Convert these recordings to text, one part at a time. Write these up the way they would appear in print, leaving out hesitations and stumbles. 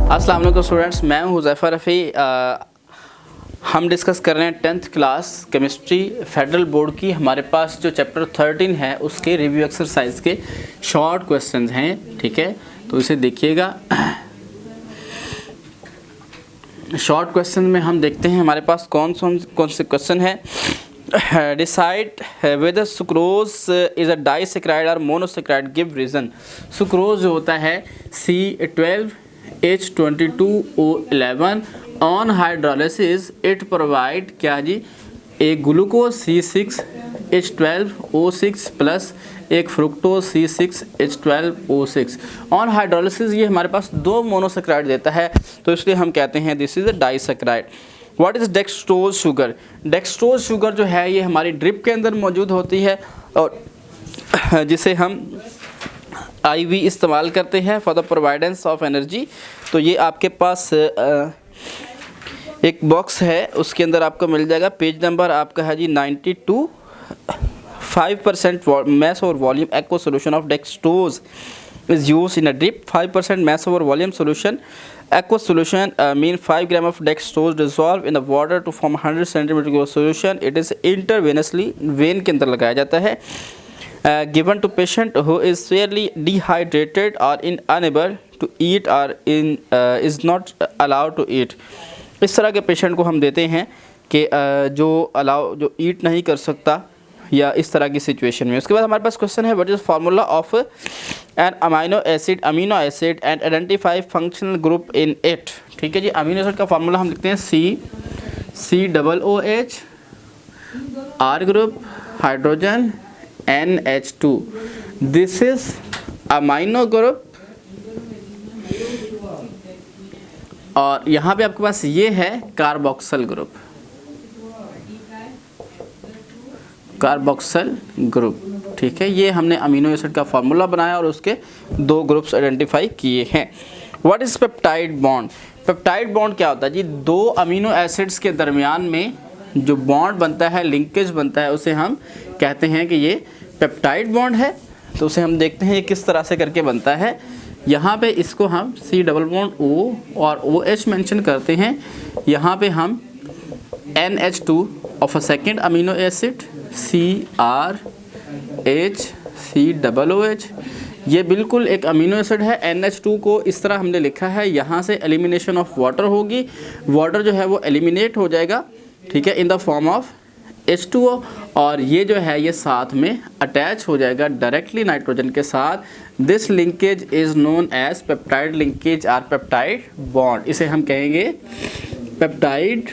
अस्सलाम वालेकुम स्टूडेंट्स, मैं हूं हुज़ैफ़ा रफ़ी। हम डिस्कस कर रहे हैं 10th class chemistry federal board की। हमारे पास जो चैप्टर 13 है उसके रिव्यू एक्सरसाइज के शॉर्ट क्वेश्चंस हैं, ठीक है। तो इसे देखिएगा। शॉर्ट क्वेश्चन में हम देखते हैं हमारे पास कौन से क्वेश्चन है। Decide whether sucrose is a disaccharide और मोनोसैकराइड, गिव रीज़न। सुक्रोज जो होता है C12H22O11 on hydrolysis it provide क्या जी, एक ग्लूकोज C6H12O6 प्लस एक फ्रुक्टोज C6H12O6 ऑन हाइड्रोलिसिस। ये हमारे पास दो मोनोसैकराइड देता है, तो इसलिए हम कहते हैं this is a disaccharide. What is dextrose sugar? Dextrose sugar जो है ये हमारी ड्रिप के अंदर मौजूद होती है और जिसे हम IV इस्तेमाल करते हैं फॉर द प्रोवाइडेंस ऑफ एनर्जी। तो ये आपके पास एक बॉक्स है, उसके अंदर आपको मिल जाएगा। पेज नंबर आपका है जी 92। 5% mass over volume aqueous solution of dextrose is used in a drip. 5% mass over volume solution aqueous solution mean 5 gram of dextrose dissolved in the water to form 100 cm solution. It is intravenously vein के अंदर लगाया जाता है। Given to patient who is severely dehydrated or unable to eat or is not allowed to eat. इस तरह के patient को हम देते हैं कि जो ईट नहीं कर सकता या इस तरह की सिचुएशन में। उसके बाद हमारे पास क्वेश्चन है what is formula of an amino acid and identify functional group in it. ठीक है जी, अमीनो एसिड का फार्मूला हम लिखते हैं COOH, R group, hydrogen, NH2। This is amino group. और यहाँ पे आपके पास ये है कार्बोक्सिल ग्रुप, कार्बोक्सिल ग्रुप। ठीक है, ये हमने अमीनो एसिड का फार्मूला बनाया और उसके दो ग्रुप्स आइडेंटिफाई किए हैं। What is peptide bond? Peptide bond क्या होता है जी? दो अमीनो एसिड्स के दरमियान में जो बॉन्ड बनता है, लिंकेज बनता है, उसे हम कहते हैं कि ये पेप्टाइड बॉन्ड है। तो उसे हम देखते हैं ये किस तरह से करके बनता है। यहाँ पे इसको हम C डबल बॉन्ड O और OH मेंशन करते हैं। यहाँ पे हम NH2 of a second amino acid CrHCOOH, ये बिल्कुल एक अमीनो एसिड है। NH2 को इस तरह हमने लिखा है, यहाँ से एलिमिनेशन ऑफ वाटर होगी, वाटर जो है वो एलिमिनेट हो जाएगा, ठीक है, in the form of H2O, और ये जो है ये साथ में अटैच हो जाएगा डायरेक्टली नाइट्रोजन के साथ। This linkage is known as peptide linkage or peptide bond. इसे हम कहेंगे पेप्टाइड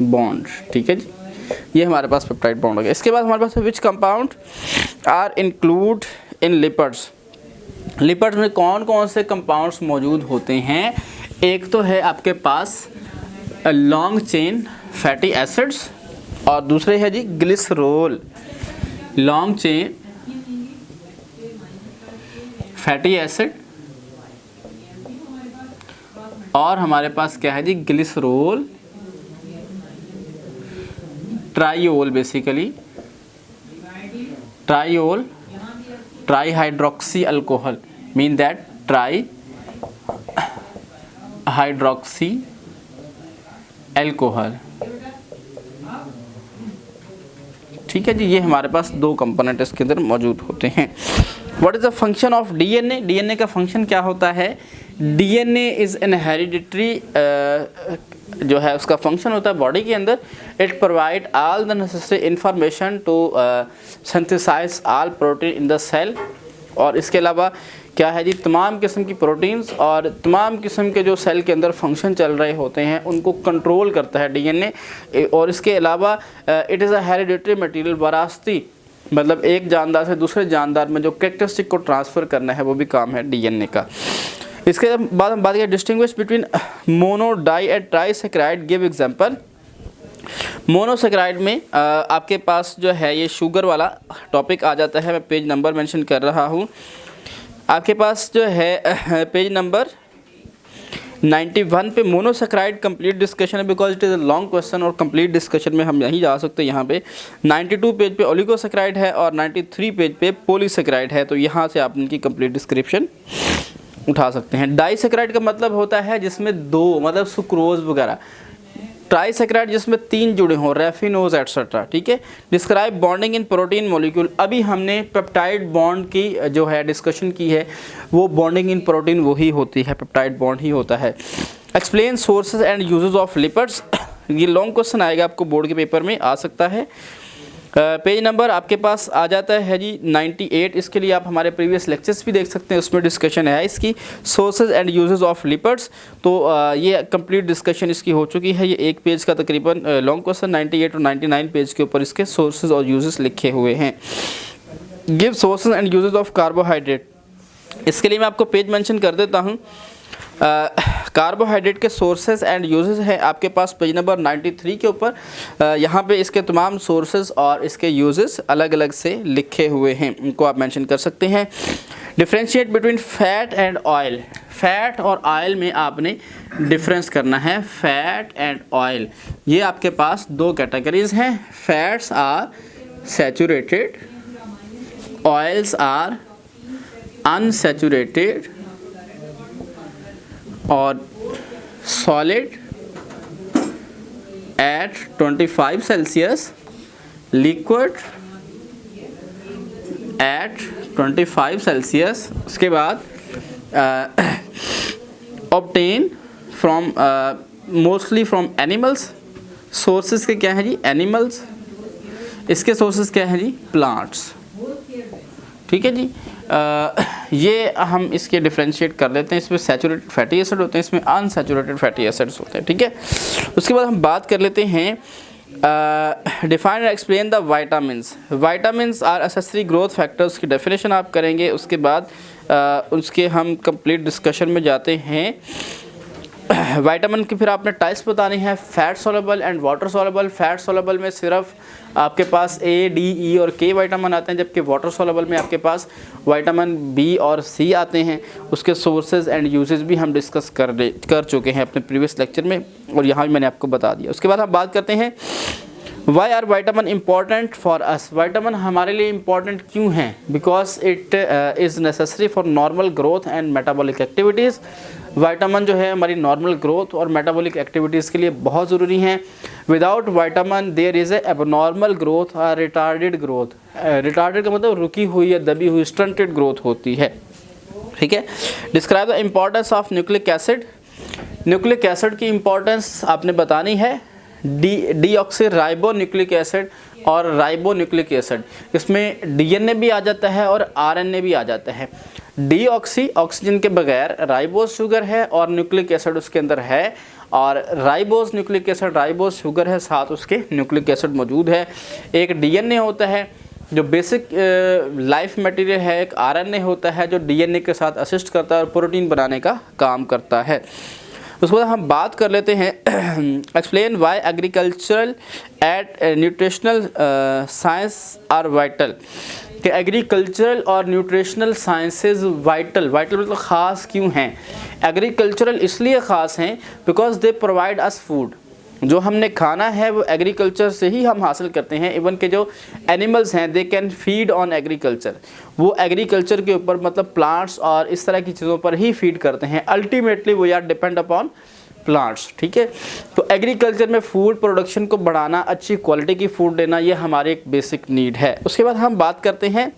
बॉन्ड। ठीक है जी, ये हमारे पास पेप्टाइड बॉन्ड हो गया। इसके बाद हमारे पास which compound are include in lipids? Lipids में कौन कौन से कंपाउंड्स मौजूद होते हैं? एक तो है आपके पास लॉन्ग चेन फैटी एसिड्स और दूसरे है जी glycerol. Long chain fatty acid और हमारे पास क्या है जी, glycerol, triol, basically triol, tri hydroxy alcohol, mean that tri hydroxy alcohol. ठीक है जी, ये हमारे पास दो कंपोनेंट इसके अंदर मौजूद होते हैं। What is the function of DNA? DNA का फंक्शन क्या होता है? DNA इज एन हेरिडिटरी, जो है उसका फंक्शन होता है बॉडी के अंदर, it provide all the necessary information to synthesize all protein in the cell. और इसके अलावा क्या है जी, तमाम किस्म की प्रोटीन्स और तमाम किस्म के जो सेल के अंदर फंक्शन चल रहे होते हैं उनको कंट्रोल करता है DNA। और इसके अलावा it is a hereditary material, वरासती, मतलब एक जानदार से दूसरे जानदार में जो कैरेक्टरिस्टिक को ट्रांसफ़र करना है वो भी काम है DNA का। इसके बाद हम बात करें distinguish between mono, di and trisaccharide, give example. Monosaccharide में आपके पास जो है ये शुगर वाला टॉपिक आ जाता है। मैं पेज नंबर मेंशन कर रहा हूँ। आपके पास जो है पेज नंबर 91 पे मोनोसैकराइड कंप्लीट डिस्कशन है, because it is a long question और कंप्लीट डिस्कशन में हम नहीं जा सकते। यहाँ पे 92 पेज पे ओलिगोसैकराइड है और 93 पेज पे पॉलीसैकराइड है, तो यहाँ से आप इनकी कंप्लीट डिस्क्रिप्शन उठा सकते हैं। डाइसेक्राइड का मतलब होता है जिसमें 2 मतलब सुक्रोज वगैरह। ट्राइसेक्राइड जिसमें 3 जुड़े हों, रेफिनोज एटसेट्रा, ठीक है। Describe bonding in protein molecule, अभी हमने पेप्टाइड बॉन्ड की जो है डिस्कशन की है, वो बॉन्डिंग इन प्रोटीन वही होती है, पेप्टाइड बॉन्ड ही होता है। Explain sources and uses of lipids, ये लॉन्ग क्वेश्चन आएगा आपको बोर्ड के पेपर में आ सकता है। पेज नंबर आपके पास आ जाता है जी 98। इसके लिए आप हमारे प्रीवियस लेक्चर्स भी देख सकते हैं, उसमें डिस्कशन है इसकी, sources and uses of lipids. तो ये कंप्लीट डिस्कशन इसकी हो चुकी है। ये एक पेज का तकरीबन लॉन्ग क्वेश्चन 98 और 99 पेज के ऊपर इसके सोर्सेज और यूजेस लिखे हुए हैं। Give sources and uses of carbohydrate, इसके लिए मैं आपको पेज मेंशन कर देता हूँ। कार्बोहाइड्रेट के सोर्सेज एंड यूजेस हैं आपके पास पेज नंबर 93 के ऊपर। यहाँ पे इसके तमाम सोर्सेज और इसके यूजेस अलग अलग से लिखे हुए हैं, उनको आप मेंशन कर सकते हैं। Differentiate between fat and oil, fat और ऑयल में आपने डिफरेंस करना है। फैट एंड ऑयल, ये आपके पास 2 कैटेगरीज हैं। Fats are saturated, oils are unsaturated और solid at 25 Celsius, liquid at 25 Celsius. उसके बाद obtain from mostly from animals, sources के क्या है जी एनिमल्स, इसके सोर्सेज क्या है जी प्लांट्स, ठीक है जी। ये हम इसके डिफरेंशिएट कर लेते हैं। इसमें सैचुरेटेड फैटी एसिड होते हैं, इसमें अनसैचुरेटेड फैटी एसिड्स होते हैं, ठीक है। उसके बाद हम बात कर लेते हैं define and explain the vitamins. Vitamins are accessory growth factors की डेफिनेशन आप करेंगे। उसके बाद उसके हम कंप्लीट डिस्कशन में जाते हैं। वाइटामिन की फिर आपने टाइप्स बतानी है, fat soluble and water soluble. Fat soluble में सिर्फ आपके पास A, D, E और K वाइटामिन आते हैं, जबकि वाटर सोलेबल में आपके पास वाइटामिन B और C आते हैं। उसके सोर्सेज एंड यूजेस भी हम डिस्कस कर चुके हैं अपने प्रीवियस लेक्चर में, और यहाँ भी मैंने आपको बता दिया। उसके बाद हम बात करते हैं why are vitamin important for us. Vitamin हमारे लिए इम्पॉर्टेंट क्यों हैं? Because it is necessary for normal growth and metabolic activities. Vitamin जो है हमारी नॉर्मल ग्रोथ और मेटाबॉलिक एक्टिविटीज़ के लिए बहुत ज़रूरी हैं। Without vitamin there is a abnormal growth और रिटार्डेड ग्रोथ। रिटार्डेड का मतलब रुकी हुई या दबी हुई, स्टंटेड ग्रोथ होती है, ठीक है। Describe the importance of nucleic acid. Nucleic acid की इम्पॉर्टेंस आपने बतानी है। डीऑक्सी राइबो न्यूक्लिक एसिड और राइबो न्यूक्लिक एसिड, इसमें डीएनए भी आ जाता है और आरएनए भी आ जाता है। डीऑक्सी ऑक्सीजन के बगैर राइबोस शुगर है और न्यूक्लिक एसिड उसके अंदर है, और ribose nucleic acid ribose sugar है, साथ उसके न्यूक्लिक एसिड मौजूद है। एक डीएनए होता है जो बेसिक लाइफ मटेरियल है, एक आरएनए होता है जो डीएनए के साथ असिस्ट करता है और प्रोटीन बनाने का काम करता है। उसके बाद हम बात कर लेते हैं explain why agricultural at nutritional science are vital. कि एग्रीकल्चरल और न्यूट्रिशनल साइंसेज वाइटल मतलब ख़ास क्यों हैं? एग्रीकल्चरल इसलिए ख़ास हैं because they provide us food. जो हमने खाना है वो एग्रीकल्चर से ही हम हासिल करते हैं। इवन के जो एनिमल्स हैं they can feed on agriculture, वो एग्रीकल्चर के ऊपर मतलब प्लांट्स और इस तरह की चीज़ों पर ही फीड करते हैं। Ultimately we are depend upon plants, ठीक है। तो एग्रीकल्चर में फूड प्रोडक्शन को बढ़ाना, अच्छी क्वालिटी की फूड देना, ये हमारी एक बेसिक नीड है। उसके बाद हम बात करते हैं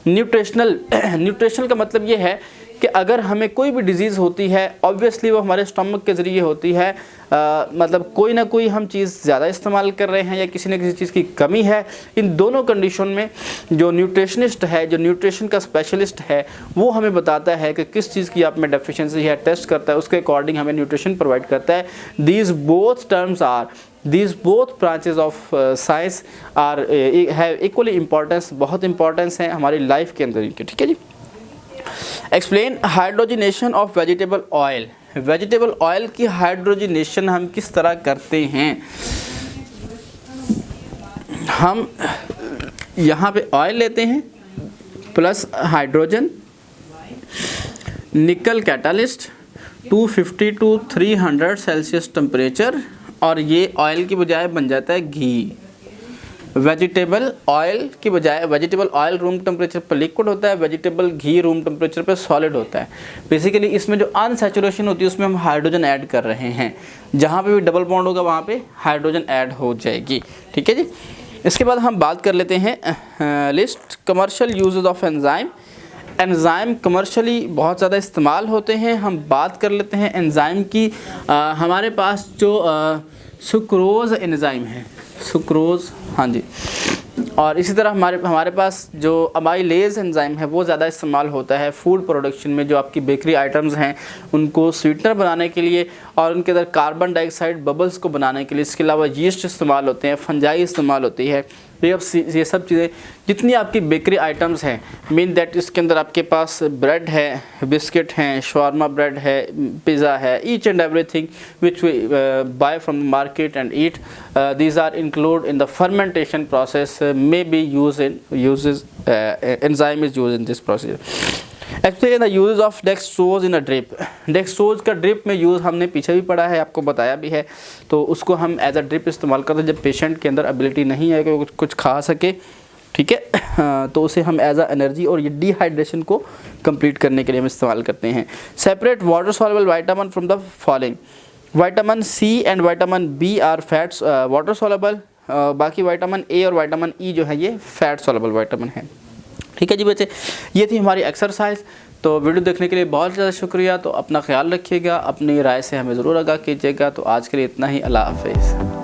न्यूट्रिशनल। न्यूट्रिशनल का मतलब ये है कि अगर हमें कोई भी डिजीज़ होती है ऑब्वियसली वो हमारे स्टमक के ज़रिए होती है। मतलब कोई ना कोई हम चीज़ ज़्यादा इस्तेमाल कर रहे हैं या किसी न किसी चीज़ की कमी है। इन दोनों कंडीशन में जो न्यूट्रिशनिस्ट है, जो न्यूट्रिशन का स्पेशलिस्ट है, वो हमें बताता है कि किस चीज़ की आप में डेफिशिएंसी है, टेस्ट करता है, उसके अकॉर्डिंग हमें न्यूट्रिशन प्रोवाइड करता है। These both branches of science are have equally importance, बहुत इंपॉर्टेंस है हमारी लाइफ के अंदर इनके, ठीक है जी। Explain hydrogenation of vegetable oil. Vegetable oil की हाइड्रोजिनेशन हम किस तरह करते हैं? हम यहाँ पे ऑयल लेते हैं प्लस हाइड्रोजन, निकल कैटालिस्ट 250 to 300 सेल्सियस टेम्परेचर, और ये ऑयल की बजाय बन जाता है घी। वेजिटेबल ऑयल की बजाय वेजिटेबल ऑयल रूम टेम्परेचर पर लिक्विड होता है, वेजिटेबल घी रूम टेम्परेचर पर सॉलिड होता है। बेसिकली इसमें जो अनसैचुरेशन होती है उसमें हम हाइड्रोजन ऐड कर रहे हैं, जहाँ पे भी डबल बॉन्ड होगा वहाँ पे हाइड्रोजन ऐड हो जाएगी। ठीक है जी। इसके बाद हम बात कर लेते हैं list commercial uses of enzyme. Enzyme commercially बहुत ज़्यादा इस्तेमाल होते हैं। हम बात कर लेते हैं एंजाइम की। हमारे पास जो सुक्रोज़ एंजाइम है, सुक्रोज़, हाँ जी, और इसी तरह हमारे पास जो अमाइलेज एंजाइम है वो ज़्यादा इस्तेमाल होता है फूड प्रोडक्शन में, जो आपकी बेकरी आइटम्स हैं उनको स्वीटनर बनाने के लिए और उनके अंदर कार्बन डाइऑक्साइड बबल्स को बनाने के लिए। इसके अलावा यीस्ट इस्तेमाल होते हैं, फंजाई इस्तेमाल होती है। ये सब चीज़ें जितनी आपकी बेकरी आइटम्स हैं, मीन दैट इसके अंदर आपके पास ब्रेड है, बिस्किट हैं, शवारमा ब्रेड है, पिज़्ज़ा है, each and everything which we buy from the market and eat, these are included in the fermentation process, may be used in enzyme is used in this process. Actually the uses of dextrose in a drip, dextrose का drip में use हमने पीछे भी पढ़ा है, आपको बताया भी है। तो उसको हम एज अ ड्रिप इस्तेमाल करते हैं जब पेशेंट के अंदर एबिलिटी नहीं है कि वो कुछ खा सके, ठीक है, तो उसे हम एज अ एनर्जी और ये डिहाइड्रेशन को कंप्लीट करने के लिए हम इस्तेमाल करते हैं। Separate water soluble vitamin from the following, vitamin C and vitamin B are fats water soluble, बाकी विटामिन ए और विटामिन ई जो है ये फैट सॉल्युबल विटामिन है। ठीक है जी बच्चे, ये थी हमारी एक्सरसाइज। तो वीडियो देखने के लिए बहुत ज़्यादा शुक्रिया। तो अपना ख्याल रखिएगा, अपनी राय से हमें ज़रूर आगाह कीजिएगा। तो आज के लिए इतना ही, अल्लाह हाफिज़।